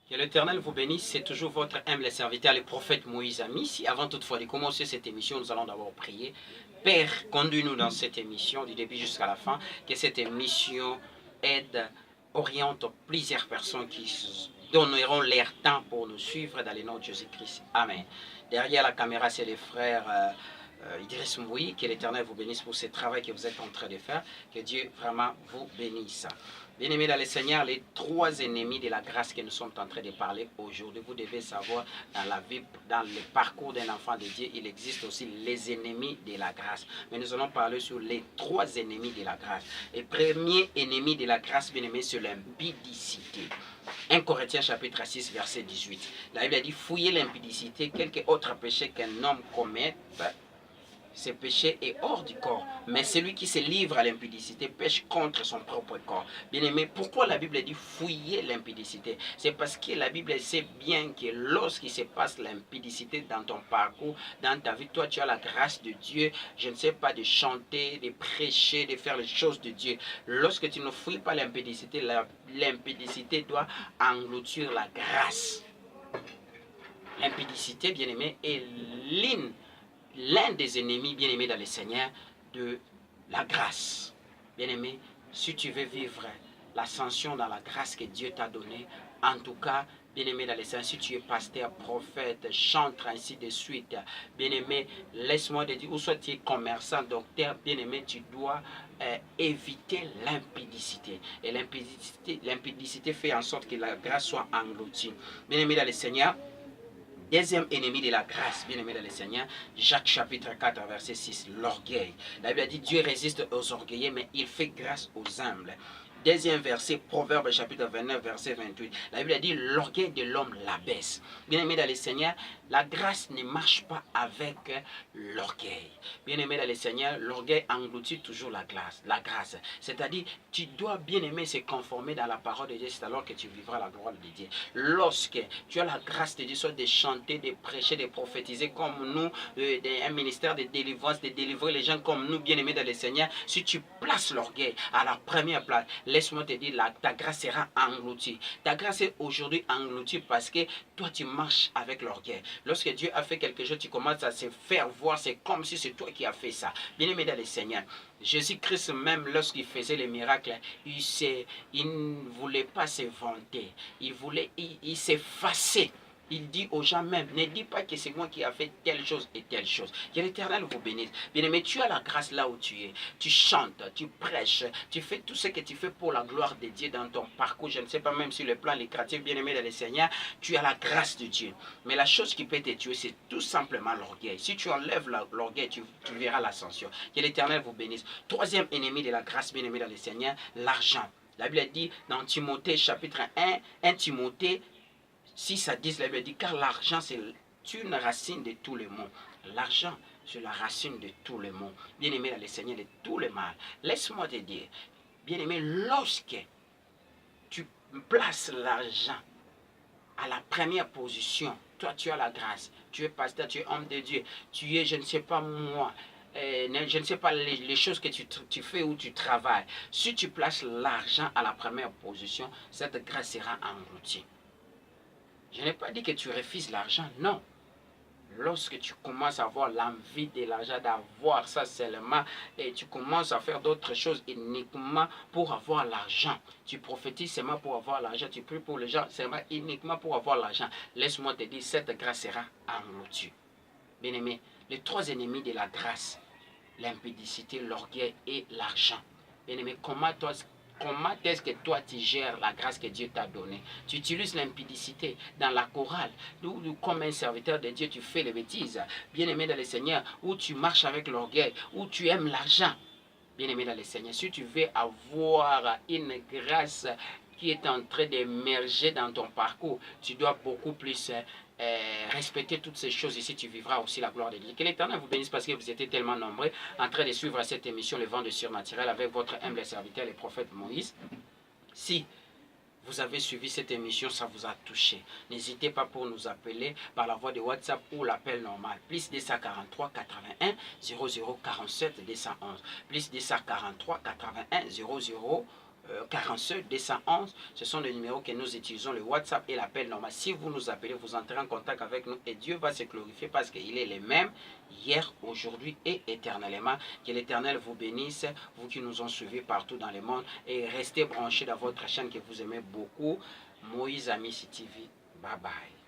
Que l'Éternel vous bénisse, c'est toujours votre humble serviteur, le prophète Moïse Ami. Si avant toutefois de commencer cette émission, nous allons d'abord prier. Père, conduis-nous dans cette émission du début jusqu'à la fin, que cette émission aide, oriente plusieurs personnes qui donneront leur temps pour nous suivre dans le nom de Jésus-Christ. Amen. Derrière la caméra, c'est les frères Idriss Mouy. Que l'Éternel vous bénisse pour ce travail que vous êtes en train de faire. Que Dieu vraiment vous bénisse. Bien-aimés dans le Seigneur, les trois ennemis de la grâce que nous sommes en train de parler aujourd'hui, vous devez savoir, dans la vie, dans le parcours d'un enfant de Dieu, il existe aussi les ennemis de la grâce. Mais nous allons parler sur les trois ennemis de la grâce. Le premier ennemi de la grâce, bien-aimé, c'est l'impudicité. 1 Corinthiens chapitre 6, verset 18. La Bible a dit, fouillez l'impudicité, quelque autre péché qu'un homme commette, ce péché est hors du corps, mais celui qui se livre à l'impudicité pêche contre son propre corps. Bien-aimé, pourquoi la Bible dit fouiller l'impudicité? C'est parce que la Bible sait bien que lorsqu'il se passe l'impudicité dans ton parcours, dans ta vie, toi tu as la grâce de Dieu, je ne sais pas, de chanter, de prêcher, de faire les choses de Dieu. Lorsque tu ne fouilles pas l'impudicité, l'impudicité doit engloutir la grâce. L'impudicité, bien-aimé, est l'un des ennemis, bien-aimés dans le Seigneur, de la grâce. Bien-aimé, si tu veux vivre l'ascension dans la grâce que Dieu t'a donnée, en tout cas, bien-aimé dans le Seigneur, si tu es pasteur, prophète, chantre, ainsi de suite, bien-aimé, laisse-moi te dire, ou soit tu es commerçant, docteur, bien-aimé, tu dois éviter l'impudicité. Et l'impudicité fait en sorte que la grâce soit engloutie. Bien-aimé dans le Seigneur, deuxième ennemi de la grâce, bien-aimé dans le Seigneur, Jacques chapitre 4, verset 6, l'orgueil. La Bible a dit, Dieu résiste aux orgueilleux, mais il fait grâce aux humbles. Deuxième verset, Proverbe chapitre 29, verset 28. La Bible a dit, l'orgueil de l'homme l'abaisse. Bien-aimé dans le Seigneur, la grâce ne marche pas avec l'orgueil. Bien-aimé dans le Seigneur, l'orgueil engloutit toujours la grâce. C'est-à-dire, tu dois, bien-aimé, se conformer dans la parole de Dieu, c'est alors que tu vivras la gloire de Dieu. Lorsque tu as la grâce de Dieu, soit de chanter, de prêcher, de prophétiser comme nous, un ministère de délivrance, de délivrer les gens comme nous, bien-aimés dans le Seigneur, si tu places l'orgueil à la première place, laisse-moi te dire, ta grâce sera engloutie. Ta grâce est aujourd'hui engloutie parce que toi, tu marches avec l'orgueil. Lorsque Dieu a fait quelque chose, tu commences à se faire voir, c'est comme si c'est toi qui as fait ça. Bien-aimé dans le Seigneur, Jésus-Christ même, lorsqu'il faisait les miracles, il ne voulait pas se vanter. Il s'effaçait. Il dit aux gens même, ne dis pas que c'est moi qui ai fait telle chose et telle chose. Que l'Éternel vous bénisse. Bien-aimé, tu as la grâce là où tu es. Tu chantes, tu prêches, tu fais tout ce que tu fais pour la gloire de Dieu dans ton parcours. Je ne sais pas, même sur le plan lucratif, bien-aimé dans le Seigneur, tu as la grâce de Dieu. Mais la chose qui peut te tuer, c'est tout simplement l'orgueil. Si tu enlèves l'orgueil, tu verras l'ascension. Que l'Éternel vous bénisse. Troisième ennemi de la grâce, bien-aimé dans le Seigneur, l'argent. La Bible dit dans Timothée chapitre 1 Timothée 6 à 10, la Bible dit, car l'argent, c'est une racine de tous les maux. L'argent, c'est la racine de tous les maux. Bien-aimé dans le Seigneur, de tout le mal. Laisse-moi te dire, bien-aimé, lorsque tu places l'argent à la première position, toi, tu as la grâce. Tu es pasteur, tu es homme de Dieu. Tu es, je ne sais pas moi, je ne sais pas les choses que tu fais ou tu travailles. Si tu places l'argent à la première position, cette grâce sera engloutie. Je n'ai pas dit que tu refuses l'argent, non. Lorsque tu commences à avoir l'envie de l'argent, d'avoir ça seulement, et tu commences à faire d'autres choses uniquement pour avoir l'argent. Tu prophétises seulement pour avoir l'argent, tu pries pour les gens seulement uniquement pour avoir l'argent. Laisse-moi te dire, cette grâce sera engloutie. Bien-aimé, les trois ennemis de la grâce, l'impudicité, l'orgueil et l'argent. Bien-aimé, comment est-ce que toi tu gères la grâce que Dieu t'a donnée? Tu utilises l'impudicité dans la chorale, ou comme un serviteur de Dieu, tu fais les bêtises, bien-aimé dans le Seigneur, ou tu marches avec l'orgueil, ou tu aimes l'argent. Bien-aimé dans le Seigneur, si tu veux avoir une grâce qui est en train d'émerger dans ton parcours, tu dois beaucoup plus respecter toutes ces choses ici, tu vivras aussi la gloire de Dieu. Que l'Éternel vous bénisse parce que vous étiez tellement nombreux en train de suivre cette émission, Le Vent de Surnaturel, avec votre humble serviteur, le prophète Moïse. Si vous avez suivi cette émission, ça vous a touché. N'hésitez pas pour nous appeler par la voie de WhatsApp ou l'appel normal. Plus 243 81 00 47 211. Plus 243 81 00 47 211. Ce sont les numéros que nous utilisons, le WhatsApp et l'appel normal. Si vous nous appelez, vous entrez en contact avec nous et Dieu va se glorifier parce qu'il est le même hier, aujourd'hui et éternellement. Que l'Éternel vous bénisse, vous qui nous ont suivis partout dans le monde, et restez branchés dans votre chaîne que vous aimez beaucoup, Moïse Amissi TV. Bye bye.